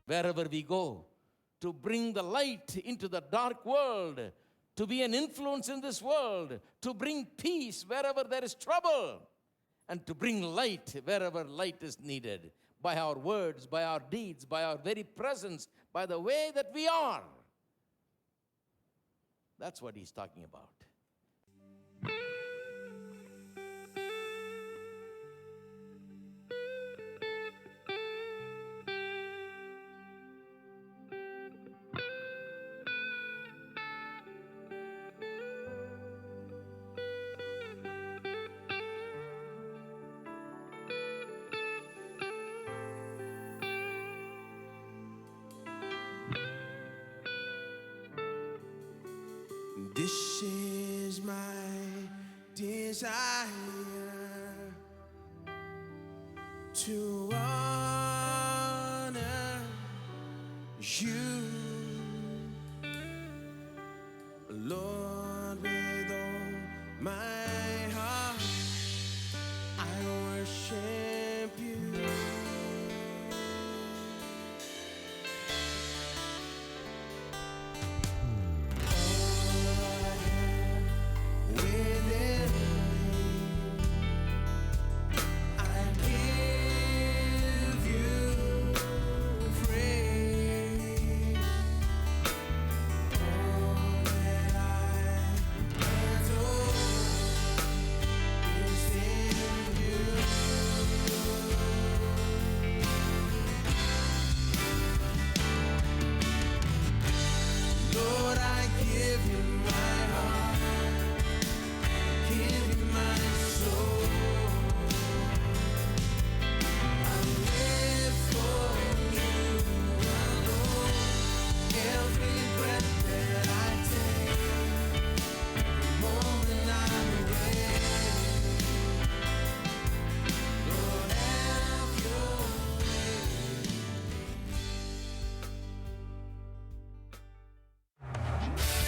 wherever we go, to bring the light into the dark world, to be an influence in this world, to bring peace wherever there is trouble, and to bring light wherever light is needed, by our words, by our deeds, by our very presence, by the way that we are. That's what he's talking about. This is my desire, to honor you, Lord, with all my heart. I worship you.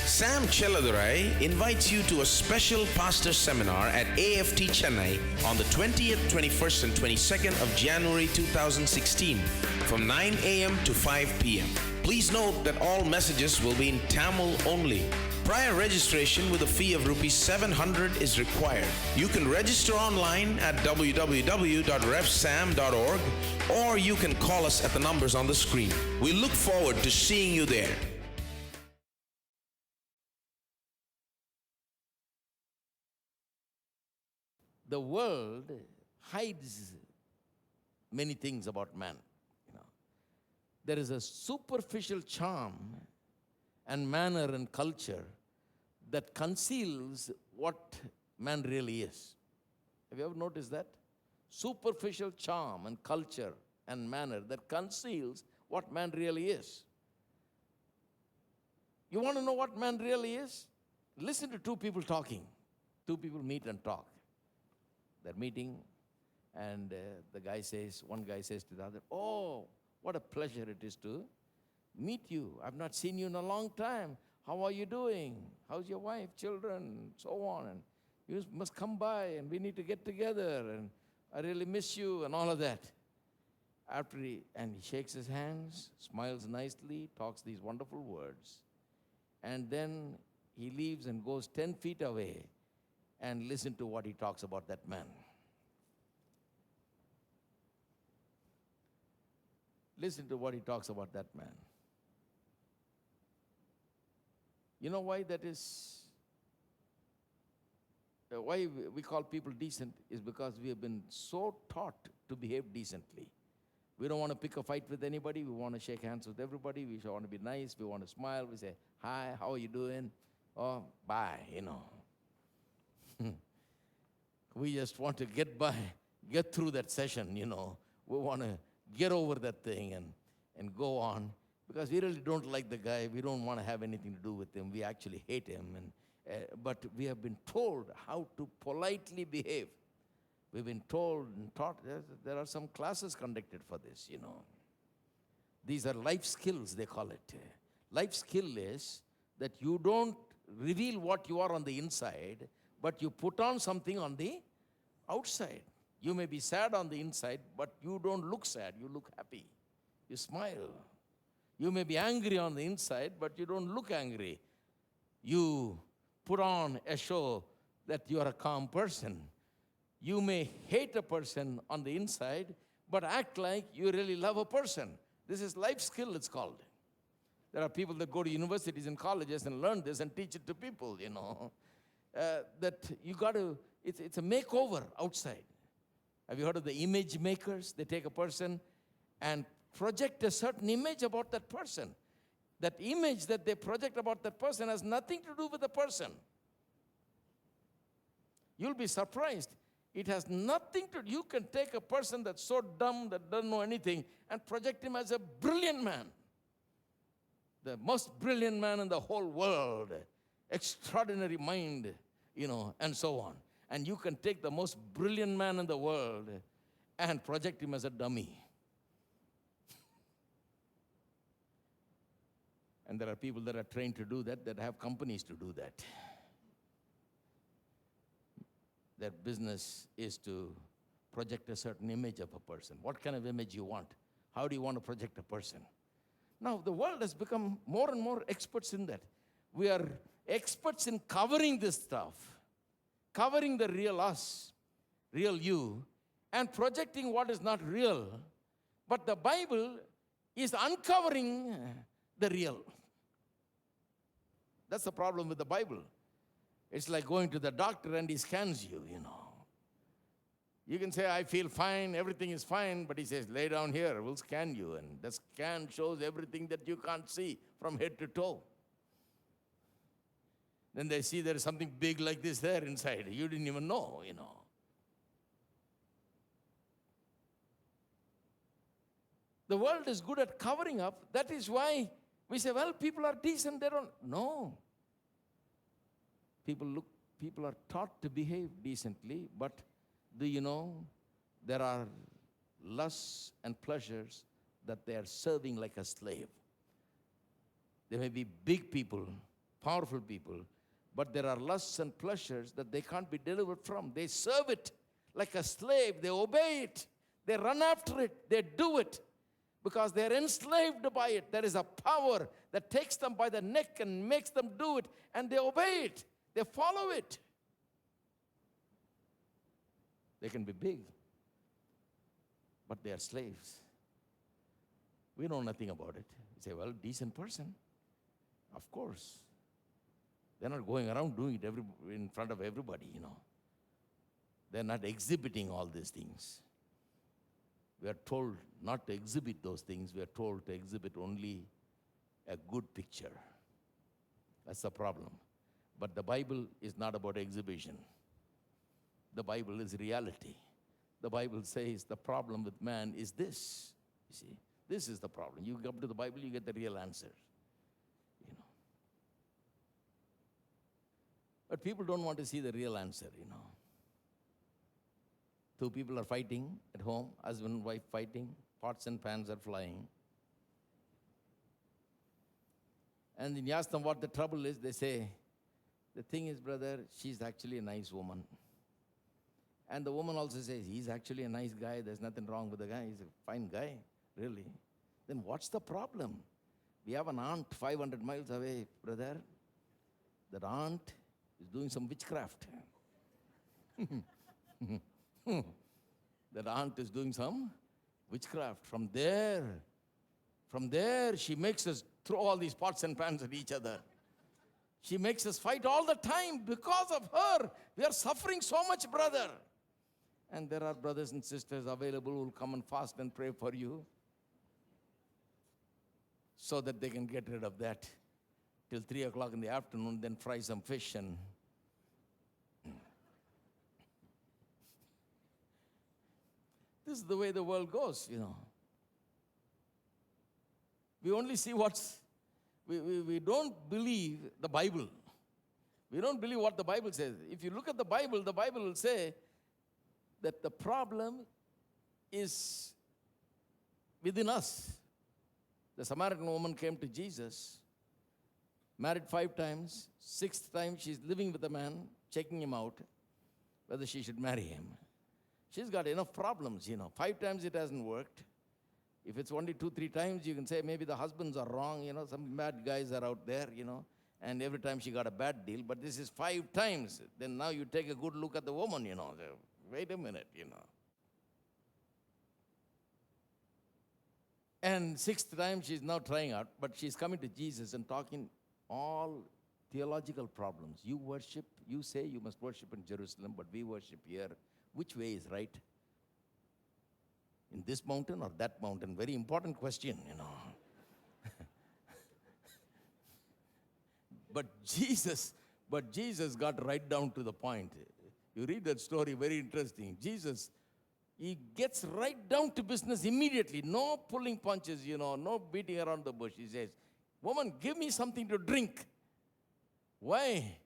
Sam Chelladurai invites you to a special pastor seminar at AFT Chennai on the 20th, 21st and 22nd of January 2016 from 9 a.m. to 5 p.m. Please note that all messages will be in Tamil only. Prior registration with a fee of Rs 700 is required. You can register online at www.refsam.org or you can call us at the numbers on the screen. We look forward to seeing you there. The world hides many things about man. There is a superficial charm and manner and culture that conceals what man really is. Have you ever noticed that? Superficial charm and culture and manner that conceals what man really is. You want to know what man really is? Listen to two people talking. Two people meet and talk. They're meeting, and one guy says to the other, "Oh, what a pleasure it is to meet you. I've not seen you in a long time. How are you doing? How's your wife, children, so on? And you must come by, and we need to get together, and I really miss you," and all of that. He shakes his hands, smiles nicely, talks these wonderful words, and then he leaves and goes 10 feet away and listen to what he talks about that man. Listen to what he talks about that man. You know why that is? Why we call people decent is because we have been so taught to behave decently. We don't want to pick a fight with anybody. We want to shake hands with everybody. We want to be nice. We want to smile. We say, "Hi, how are you doing?" "Oh, bye," We just want to get through that session, We want to get over that thing and go on, because we really don't like the guy. We don't want to have anything to do with him. We actually hate him. But we have been told how to politely behave. We've been told and taught. There are some classes conducted for this, These are life skills, they call it. Life skill is that you don't reveal what you are on the inside, but you put on something on the outside. You may be sad on the inside, but you don't look sad. You look happy. You smile. You may be angry on the inside, but you don't look angry. You put on a show that you are a calm person. You may hate a person on the inside, but act like you really love a person. This is life skill, it's called. There are people that go to universities and colleges and learn this and teach it to people, that you got to, it's a makeover outside. Have you heard of the image makers? They take a person and project a certain image about that person. That image that they project about that person has nothing to do with the person. You'll be surprised. It has nothing to do. You can take a person that's so dumb that doesn't know anything and project him as a brilliant man. The most brilliant man in the whole world. Extraordinary mind, and so on. And you can take the most brilliant man in the world and project him as a dummy. And there are people that are trained to do that have companies to do that. Their business is to project a certain image of a person. What kind of image you want? How do you want to project a person? Now, the world has become more and more experts in that. We are experts in covering this stuff, covering the real us, real you, and projecting what is not real. But the Bible is uncovering the real. That's the problem with the Bible. It's like going to the doctor and he scans you, You can say, I feel fine, everything is fine, but he says, lay down here, we'll scan you. And the scan shows everything that you can't see from head to toe. Then they see there is something big like this there inside. You didn't even know, The world is good at covering up. That is why we say, well, people are decent. They don't. No. People are taught to behave decently, but do you know there are lusts and pleasures that they are serving like a slave? There may be big people, powerful people, but there are lusts and pleasures that they can't be delivered from. They serve it like a slave. They obey it. They run after it. They do it because they're enslaved by it. There is a power that takes them by the neck and makes them do it, and they obey it. They follow it. They can be big, but they are slaves. We know nothing about it. You say, well, decent person. Of course. They're not going around doing it in front of everybody, They're not exhibiting all these things. We are told not to exhibit those things. We are told to exhibit only a good picture. That's the problem. But the Bible is not about exhibition. The Bible is reality. The Bible says the problem with man is this. You see, this is the problem. You come to the Bible, you get the real answer. But people don't want to see the real answer, Two people are fighting at home, husband and wife fighting, pots and pans are flying. And then you ask them what the trouble is, they say, the thing is, brother, she's actually a nice woman. And the woman also says, he's actually a nice guy, there's nothing wrong with the guy, he's a fine guy, really. Then what's the problem? We have an aunt 500 miles away, brother. That aunt is doing some witchcraft. That aunt is doing some witchcraft. From there, she makes us throw all these pots and pans at each other. She makes us fight all the time. Because of her, we are suffering so much, brother. And there are brothers and sisters available who will come and fast and pray for you so that they can get rid of that till 3 o'clock in the afternoon, then fry some fish and this is the way the world goes, We only see we don't believe the Bible. We don't believe what the Bible says. If you look at the Bible will say that the problem is within us. The Samaritan woman came to Jesus, married 5 times, 6th time she's living with a man, checking him out, whether she should marry him. She's got enough problems, 5 times it hasn't worked. If it's only 2, 3 times, you can say maybe the husbands are wrong, some bad guys are out there, and every time she got a bad deal. But this is 5 times. Then now you take a good look at the woman, Wait a minute, And 6th time, she's now trying out, but she's coming to Jesus and talking all theological problems. You say you must worship in Jerusalem, but we worship here. Which way is right? In this mountain or that mountain? Very important question, But Jesus got right down to the point. You read that story, very interesting. Jesus, he gets right down to business immediately. No pulling punches, no beating around the bush. He says, woman, give me something to drink. Why?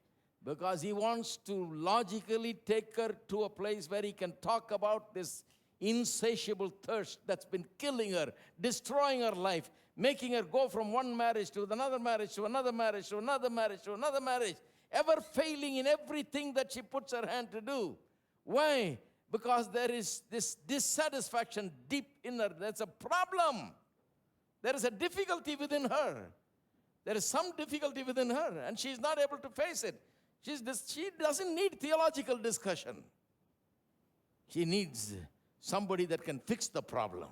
Because he wants to logically take her to a place where he can talk about this insatiable thirst that's been killing her, destroying her life, making her go from one marriage to another marriage, to another marriage, to another marriage, to another marriage, ever failing in everything that she puts her hand to do. Why? Because there is this dissatisfaction deep in her. That's a problem. There is a difficulty within her. There is some difficulty within her, and she's not able to face it. She doesn't need theological discussion. She needs somebody that can fix the problem.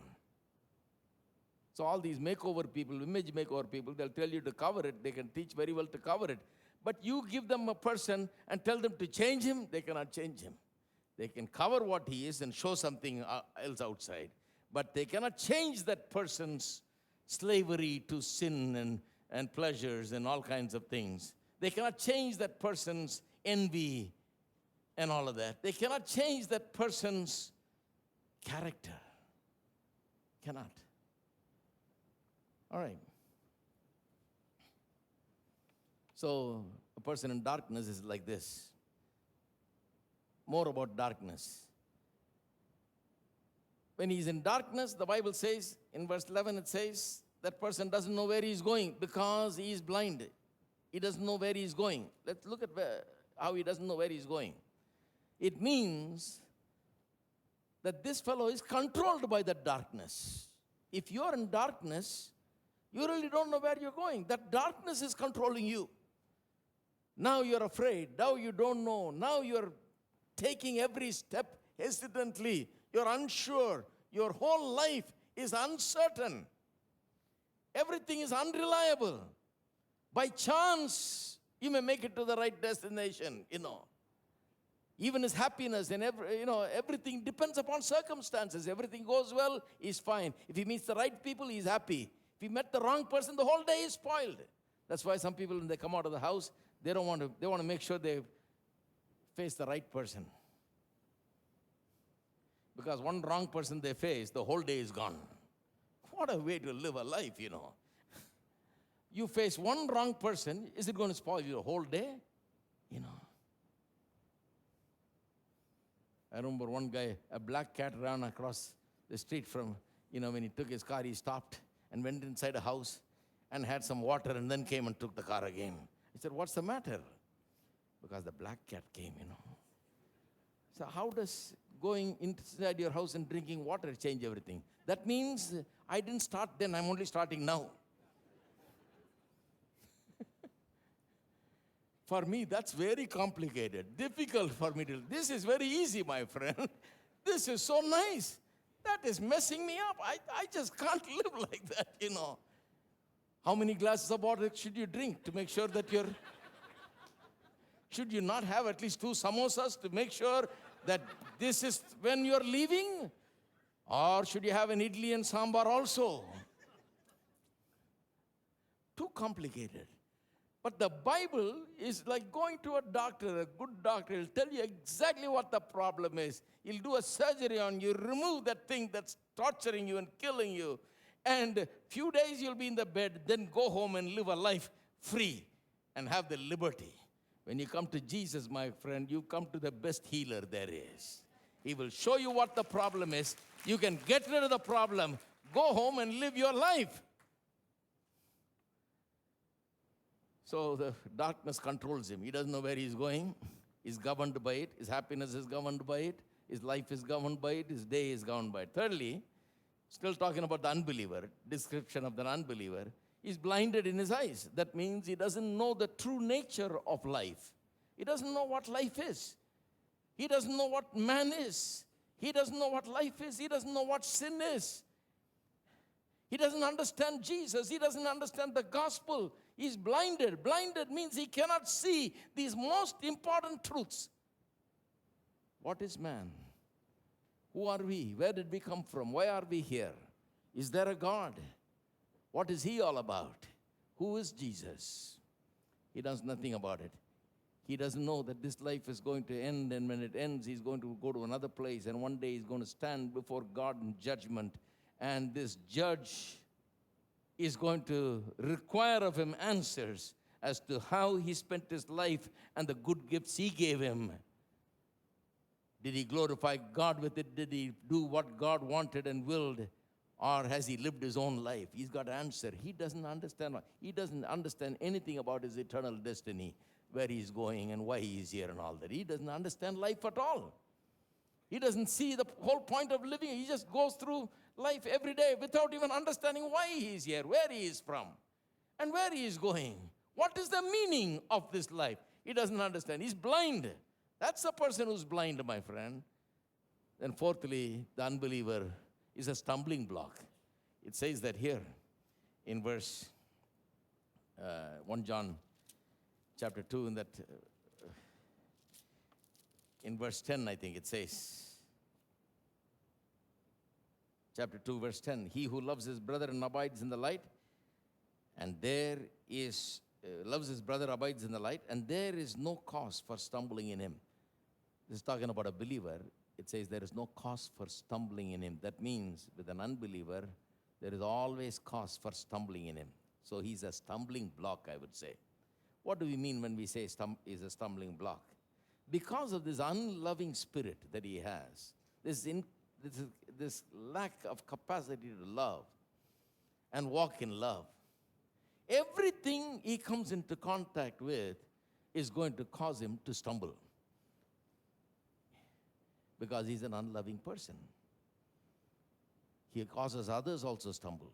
So all these makeover people, image makeover people, they'll tell you to cover it. They can teach very well to cover it. But you give them a person and tell them to change him, they cannot change him. They can cover what he is and show something else outside. But they cannot change that person's slavery to sin and pleasures and all kinds of things. They cannot change that person's envy and all of that. They cannot change that person's character. Cannot. All right. So a person in darkness is like this. More about darkness. When he's in darkness, the Bible says, in verse 11 it says, that person doesn't know where he's going because he is blind. He doesn't know where he's going. Let's look at how he doesn't know where he's going. It means that this fellow is controlled by the darkness. If you're in darkness, you really don't know where you're going. That darkness is controlling you. Now you're afraid. Now you don't know. Now you're taking every step hesitantly. You're unsure. Your whole life is uncertain. Everything is unreliable. By chance, you may make it to the right destination, Even his happiness and everything depends upon circumstances. Everything goes well, he's fine. If he meets the right people, he's happy. If he met the wrong person, the whole day is spoiled. That's why some people, when they come out of the house, they want to make sure they face the right person. Because one wrong person they face, the whole day is gone. What a way to live a life, You face one wrong person, is it going to spoil you the whole day? I remember one guy, a black cat ran across the street from, when he took his car, he stopped and went inside a house and had some water and then came and took the car again. He said, what's the matter? Because the black cat came, So how does going inside your house and drinking water change everything? That means I didn't start then, I'm only starting now. For me, that's very complicated, difficult for me to. This is very easy, my friend. This is so nice. That is messing me up. I just can't live like that, How many glasses of water should you drink to make sure that should you not have at least 2 samosas to make sure that this is when you're leaving? Or should you have an idli and sambar also? Too complicated. But the Bible is like going to a doctor, a good doctor. He'll tell you exactly what the problem is. He'll do a surgery on you, remove that thing that's torturing you and killing you. And a few days you'll be in the bed, then go home and live a life free and have the liberty. When you come to Jesus, my friend, you come to the best healer there is. He will show you what the problem is. You can get rid of the problem. Go home and live your life. So the darkness controls him. He doesn't know where he's going. He's governed by it. His happiness is governed by it. His life is governed by it. His day is governed by it. Thirdly, Still talking about the unbeliever, description of the unbeliever, is blinded in his eyes. That means he doesn't know the true nature of life. He doesn't know what life is. He doesn't know what man is. He doesn't know what life is. He doesn't know what sin is. He doesn't understand Jesus. He doesn't understand the gospel. He's blinded. Blinded means he cannot see these most important truths. What is man? Who are we? Where did we come from? Why are we here? Is there a God? What is he all about? Who is Jesus? He knows nothing about it. He doesn't know that this life is going to end, and when it ends, he's going to go to another place, and one day he's going to stand before God in judgment, and this judge is going to require of him answers as to how he spent his life and the good gifts he gave him. Did he glorify God with it? Did he do what God wanted and willed? Or has he lived his own life? He's got to answer. He doesn't understand. He doesn't understand anything about his eternal destiny, where he's going and why he's here and all that. He doesn't understand life at all. He doesn't see the whole point of living. He just goes through life every day without even understanding why he's here, where he is from, and where he is going. What is the meaning of this life? He doesn't understand. He's blind. That's the person who's blind, my friend. Then fourthly, the unbeliever is a stumbling block. It says that here in verse 1 John chapter 2, in verse 10, I think it says, chapter 2, verse 10, he who loves his brother and abides in the light, and there is, loves his brother abides in the light, and there is no cause for stumbling in him. This is talking about a believer. It says there is no cause for stumbling in him. That means with an unbeliever, there is always cause for stumbling in him. So he's a stumbling block, I would say. What do we mean when we say is a stumbling block? Because of this unloving spirit that he has, this lack of capacity to love and walk in love, everything he comes into contact with is going to cause him to stumble. Because he's an unloving person. He causes others also to stumble,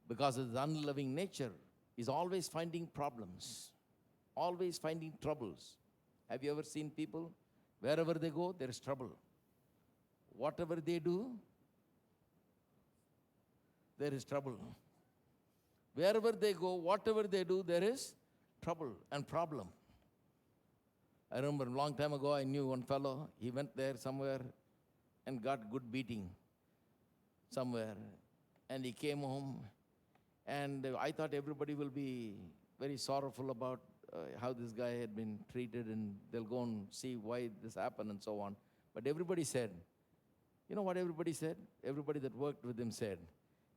Because of his unloving nature, he's always finding problems, always finding troubles. Have you ever seen people? Wherever they go, there is trouble. Whatever they do, there is trouble. Wherever they go, whatever they do, there is trouble and problem. I remember a long time ago, I knew one fellow. He went there somewhere and got good beating somewhere. And he came home, and I thought everybody will be very sorrowful about how this guy had been treated, and they'll go and see why this happened and so on. But everybody said, you know what everybody said? Everybody that worked with him said,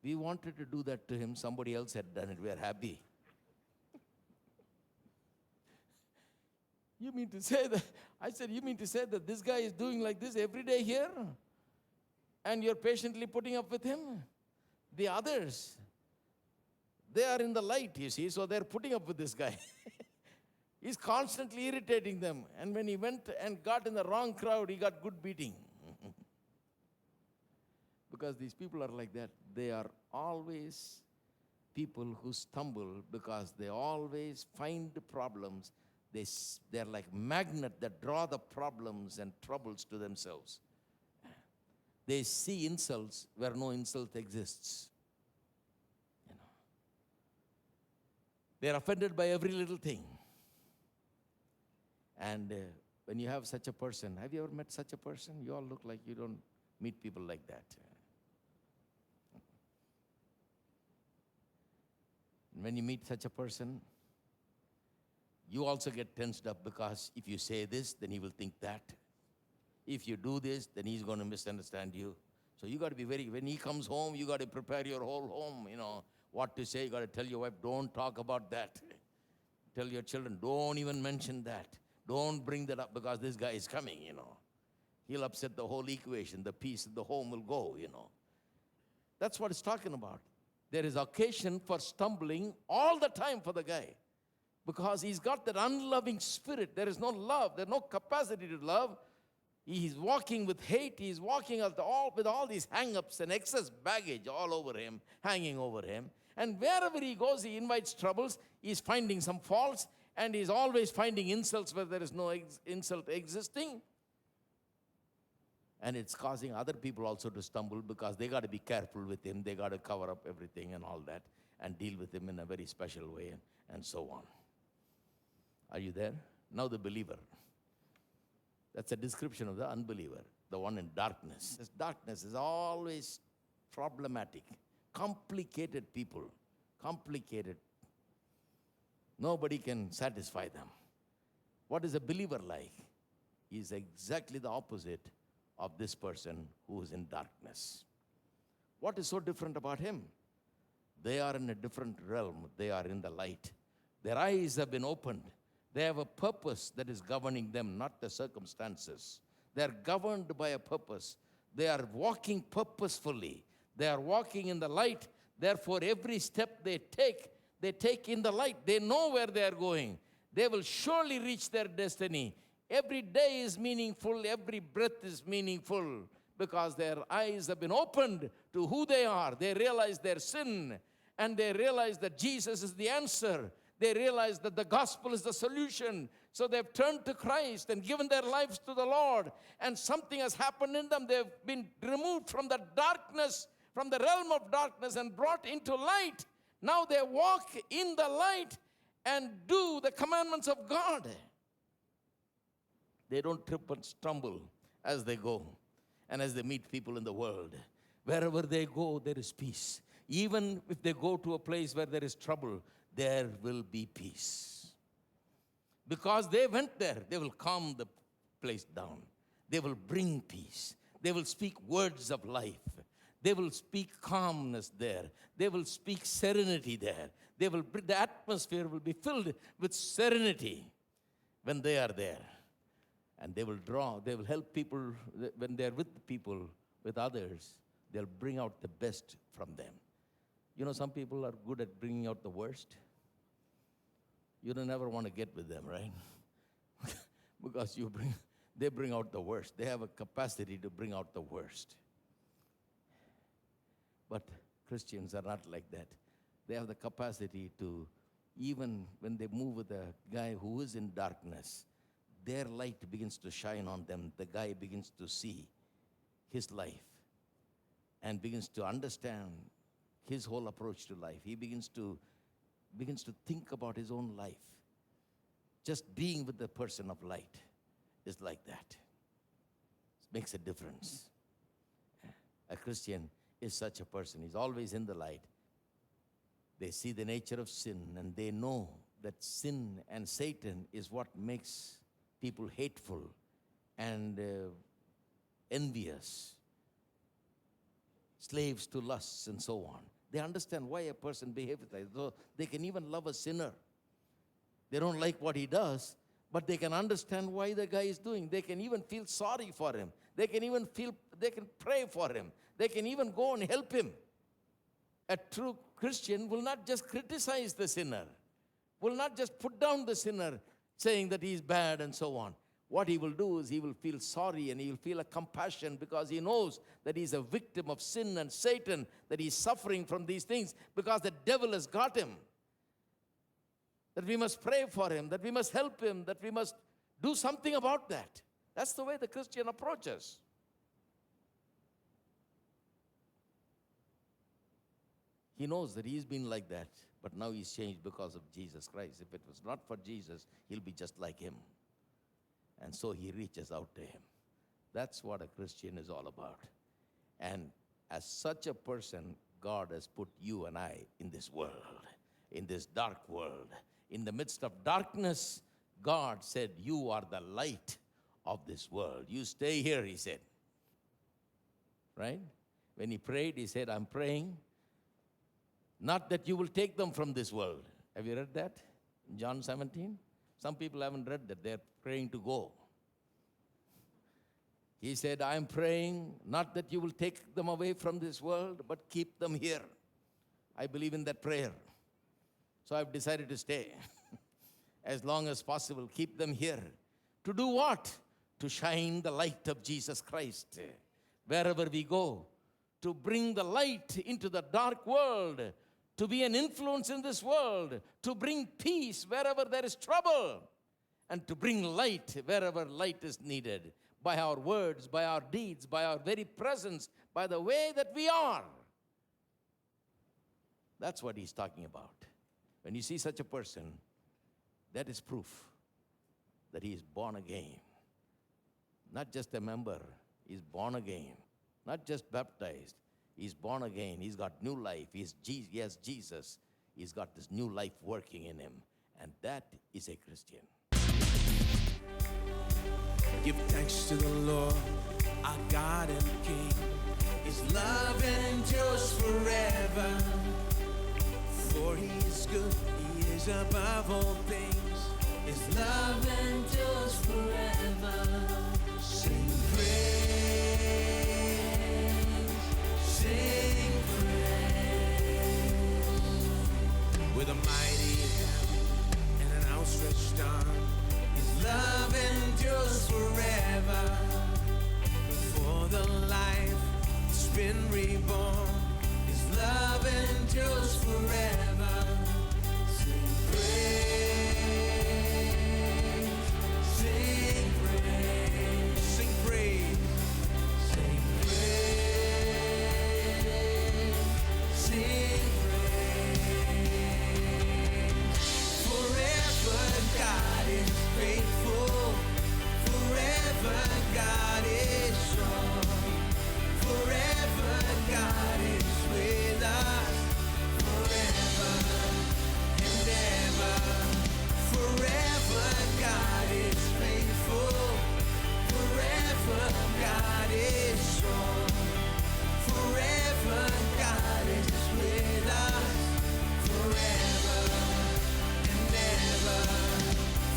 we wanted to do that to him. Somebody else had done it. We are happy. You mean to say that? I said, you mean to say that this guy is doing like this every day here? And you're patiently putting up with him? The others, they are in the light, you see, so they're putting up with this guy. He's constantly irritating them. And when he went and got in the wrong crowd, he got good beating. Because these people are like that. They are always people who stumble because they always find the problems. They're like magnets that draw the problems and troubles to themselves. They see insults where no insult exists. They're offended by every little thing. And when you have such a person, have you ever met such a person? You all look like you don't meet people like that. When you meet such a person, you also get tensed up because if you say this, then he will think that. If you do this, then he's going to misunderstand you. So you got to be when he comes home, you got to prepare your whole home, what to say. You got to tell your wife, don't talk about that. Tell your children, don't even mention that. Don't bring that up because this guy is coming, He'll upset the whole equation. The peace of the home will go, That's what it's talking about. There is occasion for stumbling all the time for the guy. Because he's got that unloving spirit. There is no love. There's no capacity to love. He is walking with hate. He is walking with all these hang-ups and excess baggage all over him, hanging over him. And wherever he goes, he invites troubles. He's finding some faults, and he's always finding insults where there is no insult existing. And it's causing other people also to stumble because they got to be careful with him. They got to cover up everything and all that and deal with him in a very special way and so on. Are you there? Now the believer. That's a description of the unbeliever, the one in darkness. This darkness is always problematic, complicated people, complicated. Nobody can satisfy them. What is a believer like? He is exactly the opposite of this person who is in darkness. What is so different about him? They are in a different realm. They are in the light. Their eyes have been opened. They have a purpose that is governing them, not the circumstances. They are governed by a purpose. They are walking purposefully. They are walking in the light. Therefore, every step they take in the light. They know where they are going. They will surely reach their destiny. Every day is meaningful. Every breath is meaningful because their eyes have been opened to who they are. They realize their sin, and they realize that Jesus is the answer. They realize that the gospel is the solution. So they've turned to Christ and given their lives to the Lord. And something has happened in them. They've been removed from the darkness, from the realm of darkness, and brought into light. Now they walk in the light and do the commandments of God. They don't trip and stumble as they go and as they meet people in the world. Wherever they go, there is peace. Even if they go to a place where there is trouble, there will be peace. Because they went there, they will calm the place down. They will bring peace. They will speak words of life. They will speak calmness there. They will speak serenity there. The atmosphere will be filled with serenity when they are there. And they will help people, when they're with people, with others, they'll bring out the best from them. You know, some people are good at bringing out the worst. You don't ever want to get with them, right? Because they bring out the worst. They have a capacity to bring out the worst. But Christians are not like that. They have the capacity to, even when they move with a guy who is in darkness, their light begins to shine on them. The guy begins to see his life and begins to understand his whole approach to life. He begins to think about his own life. Just being with the person of light is like that. It makes a difference. A Christian is such a person. He's always in the light. They see the nature of sin, and they know that sin and Satan is what makes people hateful and envious, slaves to lusts and so on. They understand why a person behaves like that. So they can even love a sinner. They don't like what he does, but they can understand why the guy is doing. They can even feel sorry for him. They can pray for him. They can even go and help him. A true Christian will not just criticize the sinner, will not just put down the sinner, saying that he's bad and so on. What he will do is he will feel sorry and he will feel a compassion because he knows that he's a victim of sin and Satan, that he's suffering from these things because the devil has got him. That we must pray for him, that we must help him, that we must do something about that. That's the way the Christian approaches. He knows that he's been like that, but now he's changed because of Jesus Christ. If it was not for Jesus, he'll be just like him. And so he reaches out to him. That's what a Christian is all about. And as such a person, God has put you and I in this world, in this dark world. In the midst of darkness, God said, you are the light of this world. You stay here, he said. Right? When he prayed, he said, I'm praying, not that you will take them from this world. Have you read that? In John 17? Some people haven't read that. They're praying to go. He said, I'm praying not that you will take them away from this world, but keep them here. I believe in that prayer. So I've decided to stay as long as possible. Keep them here. To do what? to shine the light of Jesus Christ wherever we go, to bring the light into the dark world, to be an influence in this world, to bring peace wherever there is trouble, and to bring light wherever light is needed, by our words, by our deeds, by our very presence, by the way that we are. That's what he's talking about. When you see such a person, that is proof that he is born again. Not just a member, he's born again. Not just baptized, he's born again. He's got new life. He has Jesus. He's got this new life working in him. And that is a Christian. Give thanks to the Lord, our God and King. His love endures forever. For he is good, he is above all things. His love endures forever. Sing praise, sing praise. With a mighty hand and an outstretched arm, his love endures forever. For the life that's been reborn, his love endures forever. Sing praise, sing praise, sing praise, sing praise, sing praise. Forever God is faithful. Forever God is strong. Forever God is with us. Forever and ever. Forever God is faithful. Forever God is strong. Forever God is with us. Forever and ever.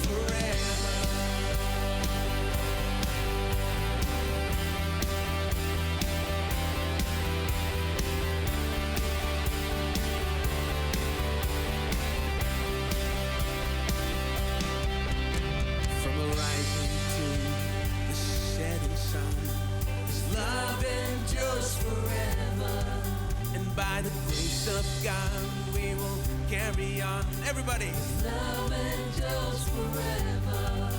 Forever. From the rising to the setting sun, his love endures forever. And by the grace of God, we will carry on. Everybody. His love endures forever.